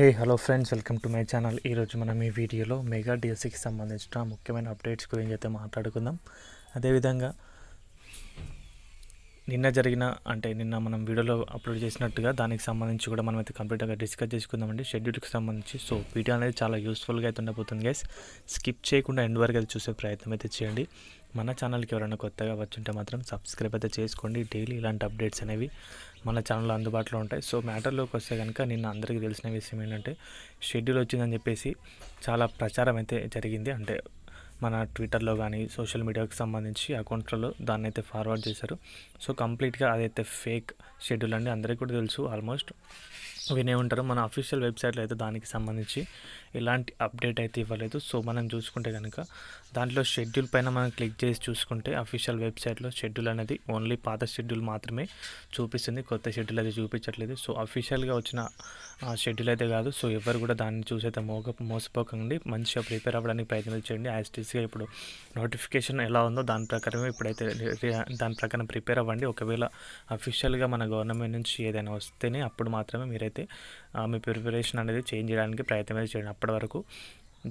Hello friends, welcome to my channel. ఈరోజు మనం ఈ వీడియోలో మెగా డిఎస్సికి సంబంధించిన ముఖ్యమైన అప్డేట్స్ గురించి అయితే మాట్లాడుకుందాం. అదేవిధంగా నిన్న మనం వీడియోలో అప్లోడ్ చేసినట్టుగా దానికి సంబంధించి కూడా మనం అయితే కంప్లీట్గా డిస్కస్ చేసుకుందామండి, షెడ్యూల్కి సంబంధించి. సో వీడియో అనేది చాలా యూస్ఫుల్గా అయితే ఉండబోతుంది గైస్. స్కిప్ చేయకుండా ఎండ్ వరకు అయితే చూసే ప్రయత్నం అయితే చేయండి. మన ఛానల్కి ఎవరైనా కొత్తగా వచ్చుంటే మాత్రం సబ్స్క్రైబ్ అయితే చేసుకోండి. డైలీ ఇలాంటి అప్డేట్స్ అనేవి మన ఛానల్లో అందుబాటులో ఉంటాయి. సో మ్యాటర్లోకి వస్తే కనుక నిన్న అందరికీ తెలిసిన విషయం ఏంటంటే షెడ్యూల్ వచ్చిందని చెప్పేసి చాలా ప్రచారం అయితే జరిగింది. అంటే మన ట్విట్టర్లో కానీ సోషల్ మీడియాకి సంబంధించి అకౌంట్లలో దాన్ని అయితే ఫార్వర్డ్ చేశారు. సో కంప్లీట్గా అదైతే ఫేక్ షెడ్యూల్ అండి, అందరికీ కూడా తెలుసు. ఆల్మోస్ట్ వినే ఉంటారు. మన అఫీషియల్ వెబ్సైట్లో అయితే దానికి సంబంధించి ఎలాంటి అప్డేట్ అయితే ఇవ్వలేదు. సో మనం చూసుకుంటే కనుక దాంట్లో షెడ్యూల్ పైన మనం క్లిక్ చేసి చూసుకుంటే అఫీషియల్ వెబ్సైట్లో షెడ్యూల్ అనేది ఓన్లీ పాత షెడ్యూల్ మాత్రమే చూపిస్తుంది, కొత్త షెడ్యూల్ అయితే చూపించట్లేదు. సో అఫీషియల్గా వచ్చిన షెడ్యూల్ అయితే కాదు. సో ఎవరు కూడా దాన్ని చూసి అయితే మోసపోకండి, మంచిగా ప్రిపేర్ అవ్వడానికి ప్రయత్నం చేయండి. యాస్టీస్గా ఇప్పుడు నోటిఫికేషన్ ఎలా ఉందో దాని ప్రకారమే ఇప్పుడైతే దాని ప్రకారం ప్రిపేర్ అవ్వండి. ఒకవేళ అఫీషియల్గా మన గవర్నమెంట్ నుంచి ఏదైనా వస్తేనే అప్పుడు మాత్రమే మీరైతే మీ ప్రిపరేషన్ అనేది చేంజ్ చేయడానికి ప్రయత్నం అయితే చేయండి. అప్పటి వరకు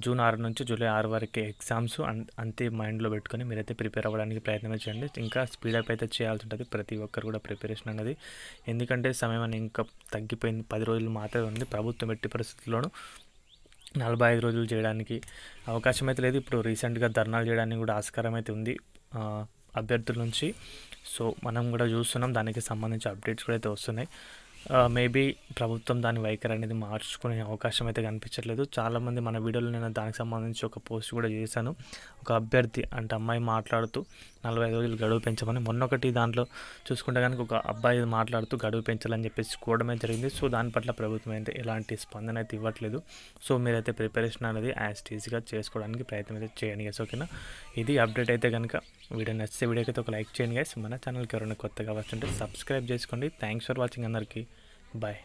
జూన్ 6 నుంచి జూలై 6 వరకు ఎగ్జామ్స్ అంతే మైండ్లో పెట్టుకొని మీరైతే ప్రిపేర్ అవ్వడానికి ప్రయత్నం చేయండి. ఇంకా స్పీడప్ అయితే చేయాల్సి ఉంటుంది ప్రతి ఒక్కరు కూడా ప్రిపరేషన్ అనేది. ఎందుకంటే సమయం అనేది ఇంకా తగ్గిపోయింది, 10 రోజులు మాత్రమే ఉంది. ప్రభుత్వం ఎట్టి పరిస్థితుల్లోనూ 45 రోజులు చేయడానికి అవకాశం అయితే లేదు. ఇప్పుడు రీసెంట్గా ధర్నాలు చేయడానికి కూడా ఆస్కారం అయితే ఉంది అభ్యర్థుల నుంచి. సో మనం కూడా చూస్తున్నాం, దానికి సంబంధించి అప్డేట్స్ కూడా అయితే వస్తున్నాయి. మేబీ ప్రభుత్వం దాని వైఖరి అనేది మార్చుకునే అవకాశం అయితే కనిపించట్లేదు. చాలామంది మన వీడియోలో నేను దానికి సంబంధించి ఒక పోస్ట్ కూడా చేశాను. ఒక అభ్యర్థి అంటే అమ్మాయి మాట్లాడుతూ 45 రోజులు గడువు పెంచమని, మొన్నొకటి దాంట్లో చూసుకుంటే కనుక ఒక అబ్బాయి మాట్లాడుతూ గడువు పెంచాలని చెప్పేసి కోవడమే జరిగింది. సో దాని పట్ల ప్రభుత్వం అయితే ఎలాంటి స్పందన అయితే ఇవ్వట్లేదు. సో మీరైతే ప్రిపరేషన్ అనేది యాస్టీస్గా చేసుకోవడానికి ప్రయత్నం అయితే చేయండి గైస్, ఓకేనా. ఇది అప్డేట్ అయితే కనుక వీడియో నచ్చితే వీడియోకి అయితే ఒక లైక్ చేయండి గైస్. మన ఛానల్కి ఎవరైనా కొత్తగా వచ్చుంటే సబ్స్క్రైబ్ చేసుకోండి. థ్యాంక్స్ ఫర్ వాచింగ్ అందరికీ. బాయ్.